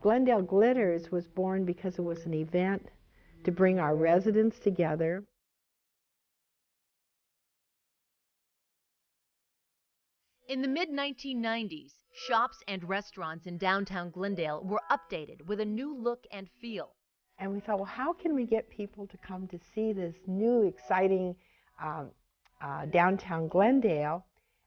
Glendale Glitters was born because it was an event to bring our residents together. In the mid-1990s, shops and restaurants in downtown Glendale were updated with a new look and feel. And we thought, well, how can we get people to come to see this new, exciting downtown Glendale?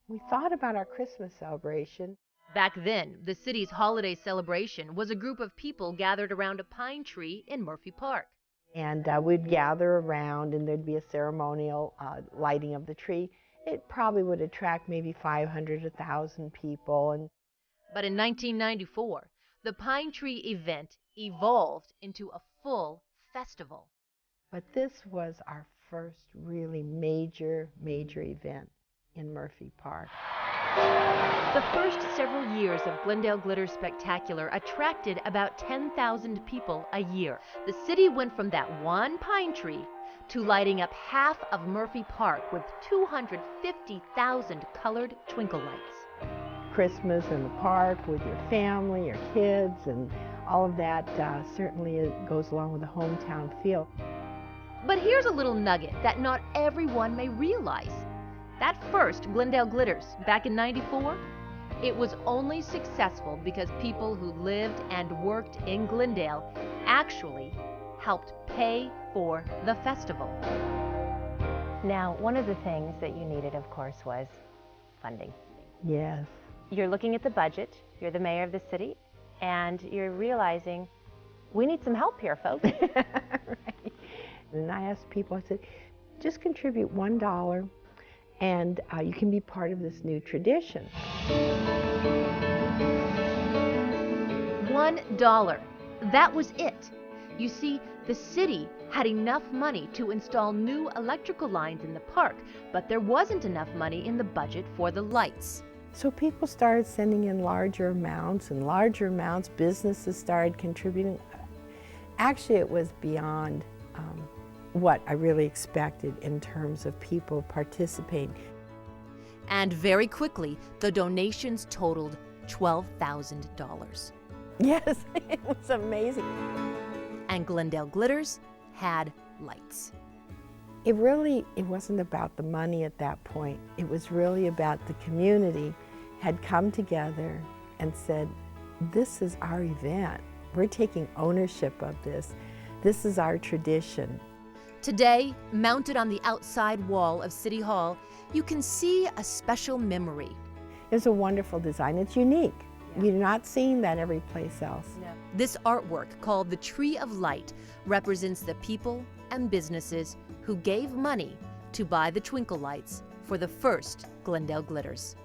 We thought about our Christmas celebration. Back then, the city's holiday celebration was a group of people gathered around a pine tree in Murphy Park. And we'd gather around, and there'd be a ceremonial lighting of the tree. It probably would attract maybe 500 to 1,000 people. But in 1994, the Pine Tree event evolved into a full festival. But this was our first really major event in Murphy Park. The first several years of Glendale Glitter Spectacular attracted about 10,000 people a year. The city went from that one pine tree to lighting up half of Murphy Park with 250,000 colored twinkle lights. Christmas in the park with your family, your kids, and all of that certainly goes along with the hometown feel. But here's a little nugget that not everyone may realize. That first Glendale Glitters back in '94, it was only successful because people who lived and worked in Glendale actually helped pay for the festival. Now, one of the things that you needed, of course, was funding. Yes. You're looking at the budget, you're the mayor of the city, and you're realizing, we need some help here, folks. Right. And I asked people, I said, just contribute $1 and you can be part of this new tradition. $1. That was it. You see, the city had enough money to install new electrical lines in the park, but there wasn't enough money in the budget for the lights. So people started sending in larger amounts and larger amounts. Businesses started contributing. Actually, it was beyond what I really expected in terms of people participating. And very quickly, the donations totaled $12,000. Yes, it was amazing. And Glendale Glitters had lights. It wasn't about the money at that point. It was really about the community had come together and said, this is our event. We're taking ownership of this. This is our tradition. Today, mounted on the outside wall of City Hall, you can see a special memory. It's a wonderful design. It's unique. Yeah. You're not seeing that every place else. No. This artwork, called the Tree of Light, represents the people and businesses who gave money to buy the twinkle lights for the first Glendale Glitters.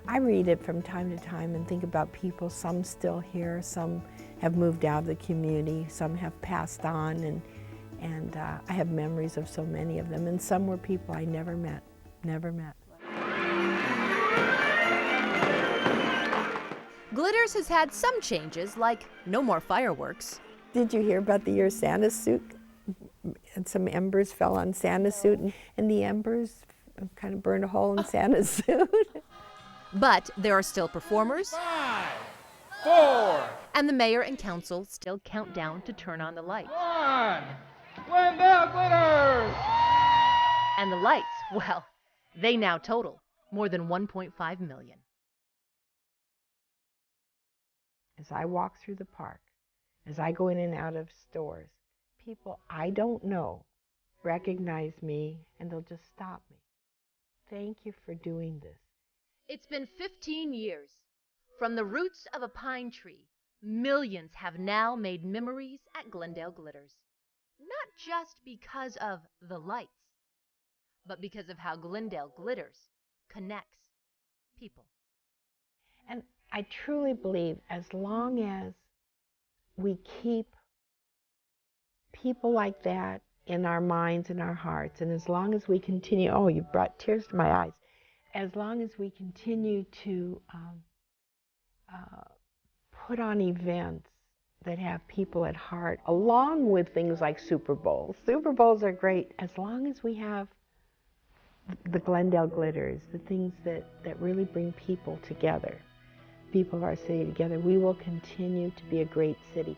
I read it from time to time and think about people, some still here, some have moved out of the community, some have passed on, and I have memories of so many of them, and some were people I never met. Glitters has had some changes, like no more fireworks. Did you hear about the year Santa's suit? And some embers fell on Santa's suit, and the embers kind of burned a hole in Santa's suit. But there are still performers. 5, 4. And the mayor and council still count down to turn on the lights. 1. Glendale Glitters! And the lights, well, they now total more than 1.5 million. As I walk through the park, as I go in and out of stores, people I don't know recognize me and they'll just stop me. Thank you for doing this. It's been 15 years. From the roots of a pine tree, millions have now made memories at Glendale Glitters. Not just because of the lights, but because of how Glendale Glitters connects people. And I truly believe as long as we keep people like that in our minds and our hearts, and as long as we continue, oh, you brought tears to my eyes, as long as we continue to put on events that have people at heart, along with things like Super Bowls. Super Bowls are great as long as we have the Glendale Glitters, the things that really bring people together. people of our city together, we will continue to be a great city.